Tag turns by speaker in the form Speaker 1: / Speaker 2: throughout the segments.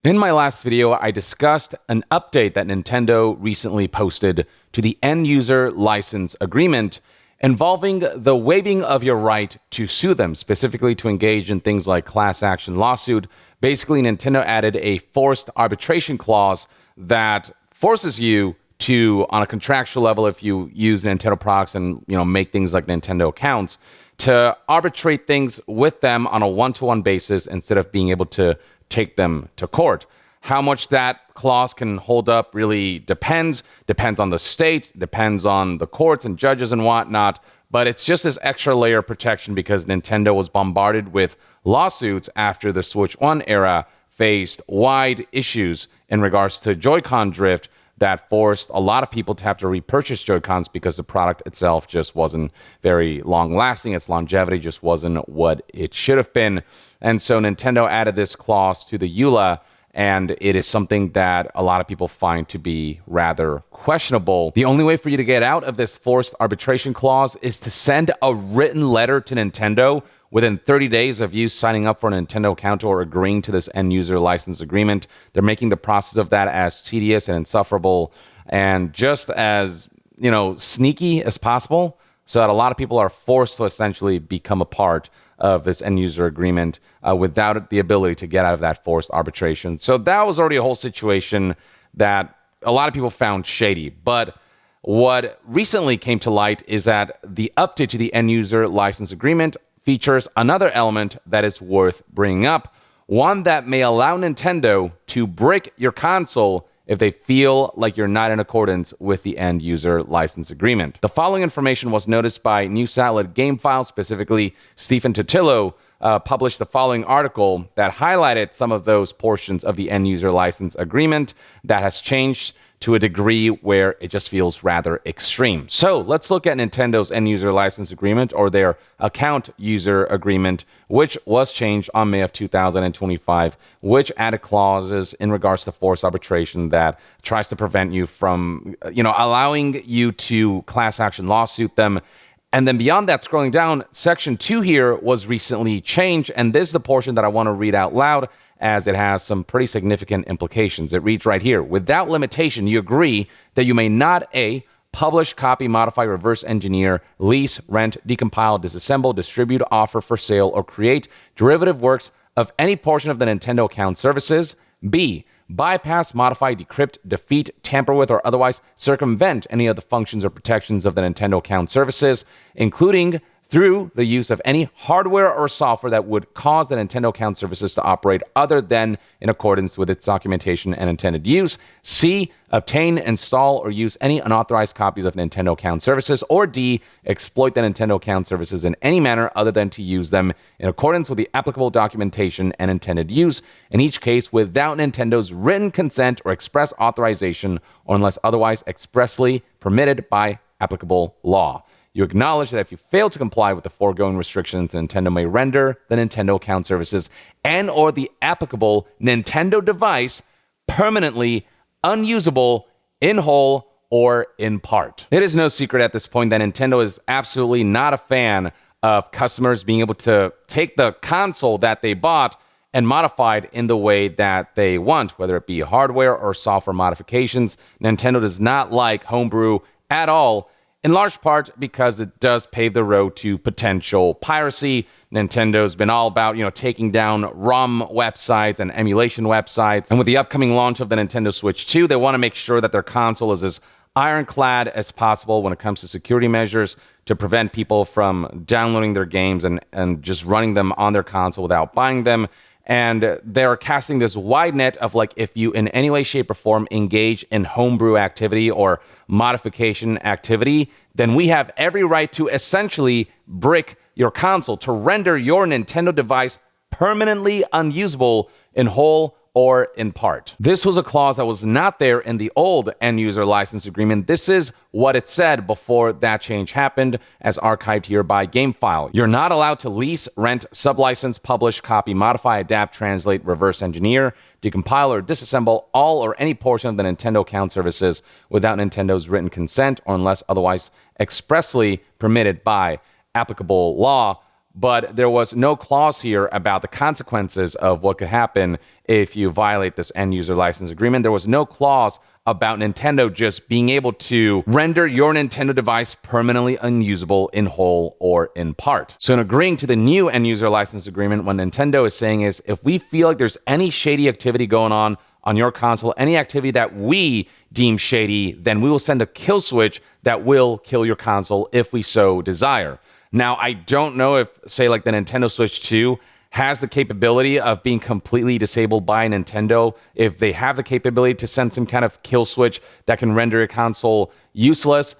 Speaker 1: In my last video, I discussed an update that Nintendo recently posted to the end user license agreement involving the waiving of your right to sue them, specifically to engage in things like class action lawsuit. Basically, Nintendo added a forced arbitration clause that forces you to, on a contractual level, if you use Nintendo products and make things like Nintendo accounts, to arbitrate things with them on a one-to-one basis instead of being able to take them to court. How much that clause can hold up really depends on the state, depends on the courts and judges and whatnot, but it's just this extra layer of protection because Nintendo was bombarded with lawsuits after the Switch 1 era faced wide issues in regards to Joy-Con drift that forced a lot of people to have to repurchase Joy-Cons because the product itself just wasn't very long-lasting. Its longevity just wasn't what it should have been. And so Nintendo added this clause to the EULA, and it is something that a lot of people find to be rather questionable. The only way for you to get out of this forced arbitration clause is to send a written letter to Nintendo within 30 days of you signing up for a Nintendo account or agreeing to this end-user license agreement. They're making the process of that as tedious and insufferable and just as, sneaky as possible, so that a lot of people are forced to essentially become a part of this end-user agreement without the ability to get out of that forced arbitration. So that was already a whole situation that a lot of people found shady. But what recently came to light is that the update to the end-user license agreement features another element that is worth bringing up, one that may allow Nintendo to brick your console if they feel like you're not in accordance with the end-user license agreement. The following information was noticed by news outlet GameFile, specifically Stephen Totillo, published the following article that highlighted some of those portions of the end-user license agreement that has changed to a degree where it just feels rather extreme. So let's look at Nintendo's end-user license agreement, or their account user agreement, which was changed on May of 2025, which added clauses in regards to forced arbitration that tries to prevent you from, allowing you to class action lawsuit them. And then beyond that, scrolling down, Section 2 here was recently changed, and this is the portion that I want to read out loud, as it has some pretty significant implications. It reads right here: without limitation, you agree that you may not A, publish, copy, modify, reverse engineer, lease, rent, decompile, disassemble, distribute, offer for sale, or create derivative works of any portion of the Nintendo account services. B, bypass, modify, decrypt, defeat, tamper with, or otherwise circumvent any of the functions or protections of the Nintendo account services, including through the use of any hardware or software that would cause the Nintendo account services to operate other than in accordance with its documentation and intended use. C, obtain, install, or use any unauthorized copies of Nintendo account services. Or D, exploit the Nintendo account services in any manner other than to use them in accordance with the applicable documentation and intended use, in each case without Nintendo's written consent or express authorization, or unless otherwise expressly permitted by applicable law. You acknowledge that if you fail to comply with the foregoing restrictions, Nintendo may render the Nintendo account services and or the applicable Nintendo device permanently unusable in whole or in part. It is no secret at this point that Nintendo is absolutely not a fan of customers being able to take the console that they bought and modify it in the way that they want, whether it be hardware or software modifications. Nintendo does not like homebrew at all, in large part because it does pave the road to potential piracy. Nintendo's been all about, taking down ROM websites and emulation websites. And with the upcoming launch of the Nintendo Switch 2, they want to make sure that their console is as ironclad as possible when it comes to security measures to prevent people from downloading their games and just running them on their console without buying them. And they're casting this wide net of, if you in any way, shape, or form engage in homebrew activity or modification activity, then we have every right to essentially brick your console, to render your Nintendo device permanently unusable in whole or in part. This was a clause that was not there in the old end-user license agreement. This is what it said before that change happened, as archived here by GameFile. You're not allowed to lease, rent, sublicense, publish, copy, modify, adapt, translate, reverse engineer, decompile, or disassemble all or any portion of the Nintendo account services without Nintendo's written consent or unless otherwise expressly permitted by applicable law. but there was no clause here about the consequences of what could happen if you violate this end user license agreement. There was no clause about Nintendo just being able to render your Nintendo device permanently unusable in whole or in part. So in agreeing to the new end user license agreement, what Nintendo is saying is, if we feel like there's any shady activity going on your console, any activity that we deem shady, then we will send a kill switch that will kill your console if we so desire. Now, I don't know if, say, like the Nintendo Switch 2 has the capability of being completely disabled by Nintendo, if they have the capability to send some kind of kill switch that can render your console useless.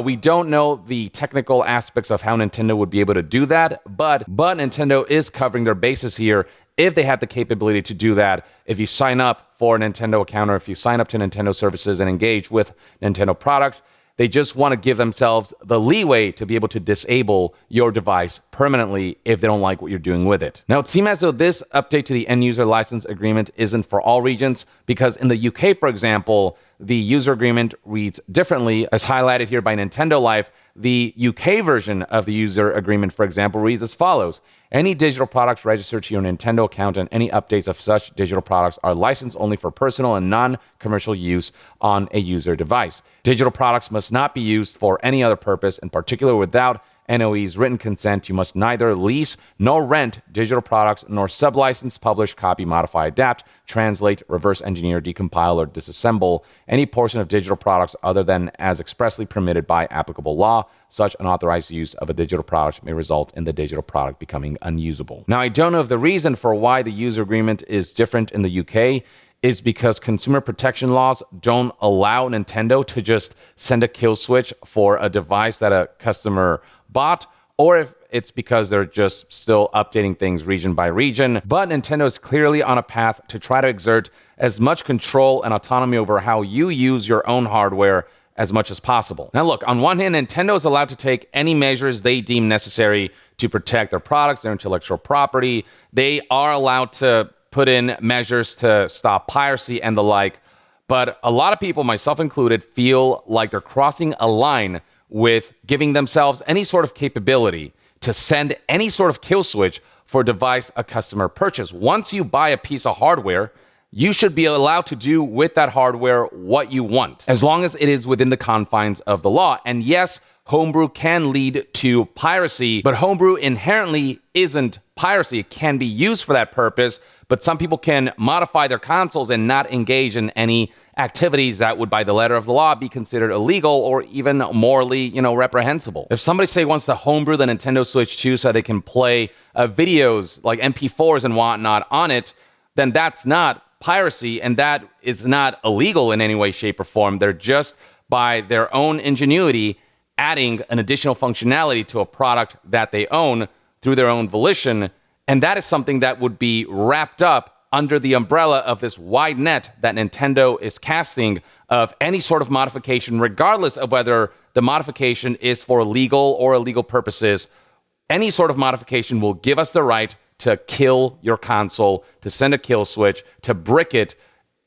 Speaker 1: We don't know the technical aspects of how Nintendo would be able to do that, but Nintendo is covering their bases here if they have the capability to do that. If you sign up for a Nintendo account, or if you sign up to Nintendo services and engage with Nintendo products, they just want to give themselves the leeway to be able to disable your device permanently if they don't like what you're doing with it. Now, it seems as though this update to the end user license agreement isn't for all regions, because in the UK, for example, the user agreement reads differently, as highlighted here by Nintendo Life. The UK version of the user agreement, for example, reads as follows: any digital products registered to your Nintendo account and any updates of such digital products are licensed only for personal and non-commercial use on a user device. Digital products must not be used for any other purpose, in particular without NOE's written consent. You must neither lease nor rent digital products, nor sublicense, publish, copy, modify, adapt, translate, reverse engineer, decompile, or disassemble any portion of digital products other than as expressly permitted by applicable law. Such unauthorized use of a digital product may result in the digital product becoming unusable. Now, I don't know if the reason for why the user agreement is different in the UK is because consumer protection laws don't allow Nintendo to just send a kill switch for a device that a customer bought, or if it's because they're just still updating things region by region. But Nintendo is clearly on a path to try to exert as much control and autonomy over how you use your own hardware as much as possible. Now look, on one hand, Nintendo is allowed to take any measures they deem necessary to protect their products, their intellectual property. They are allowed to put in measures to stop piracy and the like. But a lot of people, myself included, feel like they're crossing a line with giving themselves any sort of capability to send any sort of kill switch for a device a customer purchased. Once you buy a piece of hardware, you should be allowed to do with that hardware what you want, as long as it is within the confines of the law. And yes, homebrew can lead to piracy, but homebrew inherently isn't piracy. It can be used for that purpose, but some people can modify their consoles and not engage in any activities that would, by the letter of the law, be considered illegal or even morally, reprehensible. If somebody, say, wants to homebrew the Nintendo Switch 2 so they can play videos like MP4s and whatnot on it, then that's not piracy, and that is not illegal in any way, shape, or form. They're just, by their own ingenuity, adding an additional functionality to a product that they own through their own volition. And that is something that would be wrapped up under the umbrella of this wide net that Nintendo is casting of any sort of modification, regardless of whether the modification is for legal or illegal purposes. Any sort of modification will give us the right to kill your console, to send a kill switch, to brick it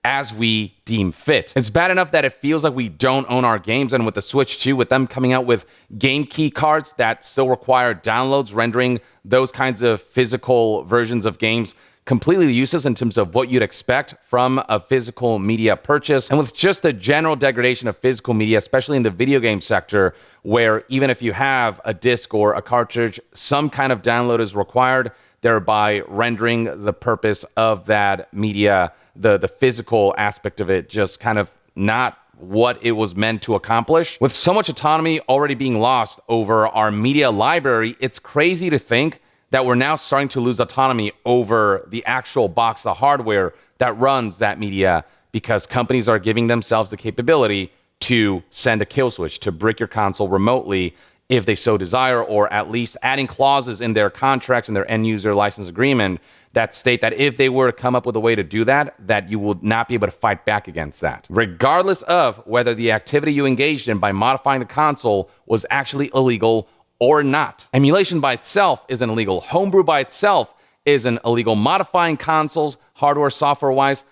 Speaker 1: as we deem fit. It's bad enough that it feels like we don't own our games, and with the Switch 2, with them coming out with game key cards that still require downloads, rendering those kinds of physical versions of games completely useless in terms of what you'd expect from a physical media purchase. And with just the general degradation of physical media, especially in the video game sector, where even if you have a disc or a cartridge, some kind of download is required, thereby rendering the purpose of that media, the physical aspect of it, just kind of not what it was meant to accomplish. With so much autonomy already being lost over our media library, it's crazy to think that we're now starting to lose autonomy over the actual box of hardware that runs that media, because companies are giving themselves the capability to send a kill switch, to brick your console remotely if they so desire, or at least adding clauses in their contracts and their end user license agreement that state that if they were to come up with a way to do that, that you would not be able to fight back against that, regardless of whether the activity you engaged in by modifying the console was actually illegal or not. Emulation by itself isn't illegal. Homebrew by itself isn't illegal. Modifying consoles, hardware, software-wise,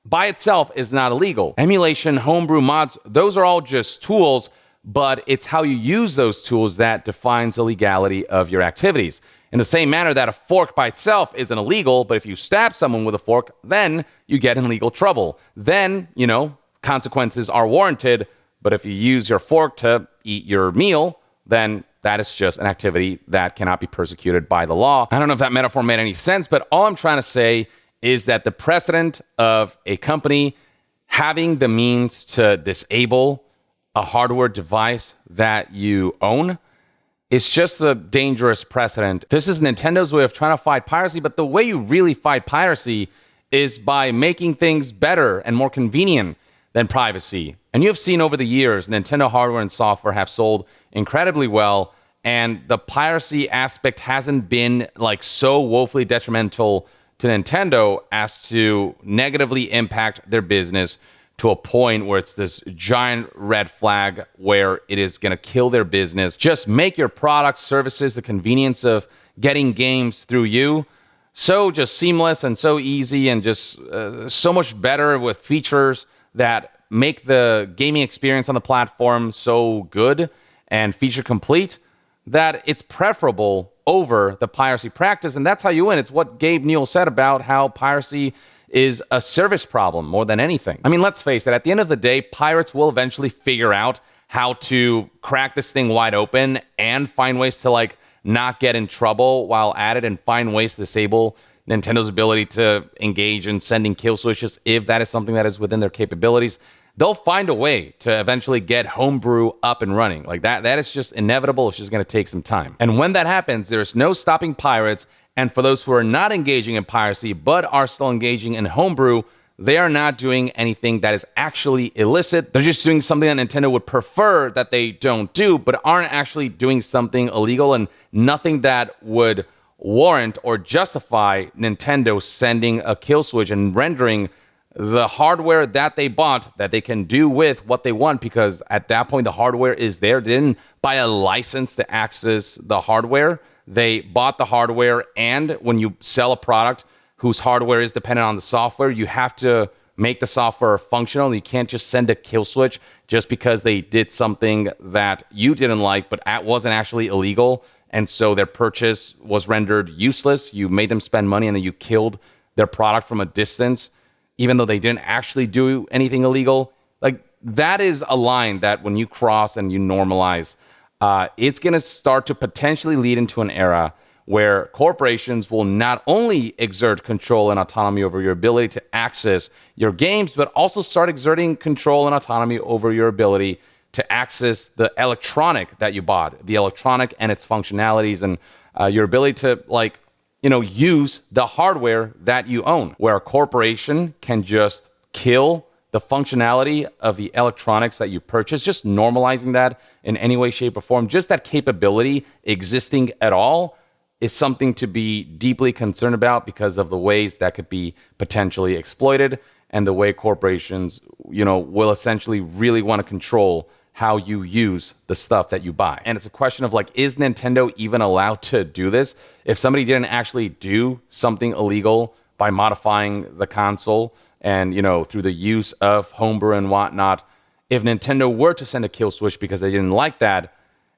Speaker 1: by itself is not illegal. Emulation, homebrew, mods, those are all just tools, but it's how you use those tools that defines the legality of your activities. In the same manner that a fork by itself isn't illegal, but if you stab someone with a fork, then you get in legal trouble. Then, consequences are warranted. But if you use your fork to eat your meal, then that is just an activity that cannot be persecuted by the law. I don't know if that metaphor made any sense, but all I'm trying to say is that the precedent of a company having the means to disable a hardware device that you own is just a dangerous precedent. This is Nintendo's way of trying to fight piracy, but the way you really fight piracy is by making things better and more convenient than privacy. And you've seen over the years, Nintendo hardware and software have sold incredibly well, and the piracy aspect hasn't been so woefully detrimental to Nintendo as to negatively impact their business to a point where it's this giant red flag where it is going to kill their business. Just make your product, services, the convenience of getting games through you so just seamless and so easy and just so much better with features that make the gaming experience on the platform so good and feature complete that it's preferable over the piracy practice. And that's how you win. It's what Gabe Newell said about how piracy is a service problem more than anything. I mean, let's face it, at the end of the day, pirates will eventually figure out how to crack this thing wide open and find ways to not get in trouble while at it, and find ways to disable Nintendo's ability to engage in sending kill switches if that is something that is within their capabilities. They'll find a way to eventually get homebrew up and running. That is just inevitable. It's just going to take some time. And when that happens, there's no stopping pirates. And for those who are not engaging in piracy but are still engaging in homebrew, they are not doing anything that is actually illicit. They're just doing something that Nintendo would prefer that they don't do, but aren't actually doing something illegal, and nothing that would warrant or justify Nintendo sending a kill switch and rendering the hardware that they bought that they can do with what they want, because at that point the hardware is there. They didn't buy a license to access the hardware. They bought the hardware, and when you sell a product whose hardware is dependent on the software, you have to make the software functional. You can't just send a kill switch just because they did something that you didn't like but wasn't actually illegal, and so their purchase was rendered useless. You made them spend money and then you killed their product from a distance, even though they didn't actually do anything illegal. That is a line that when you cross and you normalize, it's going to start to potentially lead into an era where corporations will not only exert control and autonomy over your ability to access your games, but also start exerting control and autonomy over your ability to access the electronic that you bought, the electronic and its functionalities, and your ability to use the hardware that you own, where a corporation can just kill the functionality of the electronics that you purchase. Just normalizing that in any way, shape, or form, just that capability existing at all, is something to be deeply concerned about because of the ways that could be potentially exploited and the way corporations, will essentially really want to control how you use the stuff that you buy. And it's a question of is Nintendo even allowed to do this? If somebody didn't actually do something illegal by modifying the console and, through the use of homebrew and whatnot, if Nintendo were to send a kill switch because they didn't like that,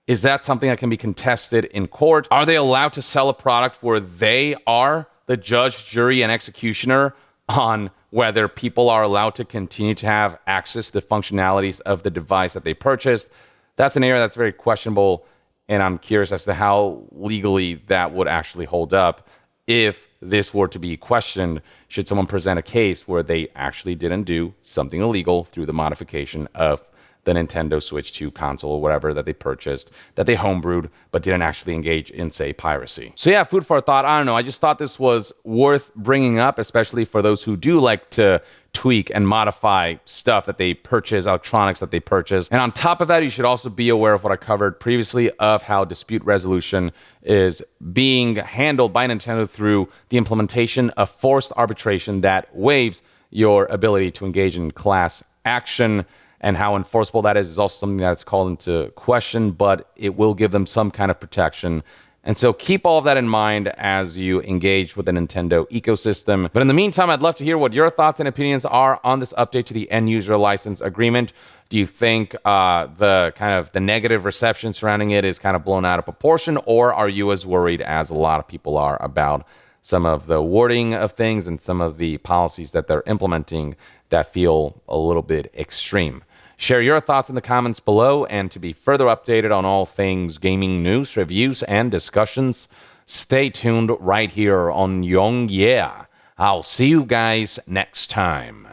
Speaker 1: is that something that can be contested in court? Are they allowed to sell a product where they are the judge, jury, and executioner on whether people are allowed to continue to have access to the functionalities of the device that they purchased? That's an area that's very questionable, and I'm curious as to how legally that would actually hold up if this were to be questioned. Should someone present a case where they actually didn't do something illegal through the modification of the Nintendo Switch 2 console or whatever that they purchased, that they homebrewed, but didn't actually engage in, say, piracy? So yeah, food for thought. I don't know. I just thought this was worth bringing up, especially for those who do like to tweak and modify stuff that they purchase, electronics that they purchase. And on top of that, you should also be aware of what I covered previously of how dispute resolution is being handled by Nintendo through the implementation of forced arbitration that waives your ability to engage in class action. And how enforceable that is also something that's called into question, but it will give them some kind of protection And so keep all of that in mind as you engage with the Nintendo ecosystem. But in the meantime, I'd love to hear what your thoughts and opinions are on this update to the end user license agreement. Do you think the negative reception surrounding it is kind of blown out of proportion, or are you as worried as a lot of people are about some of the wording of things and some of the policies that they're implementing that feel a little bit extreme? Share your thoughts in the comments below, and to be further updated on all things gaming news, reviews, and discussions, stay tuned right here on Young Yeah. I'll see you guys next time.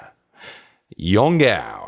Speaker 1: Young out.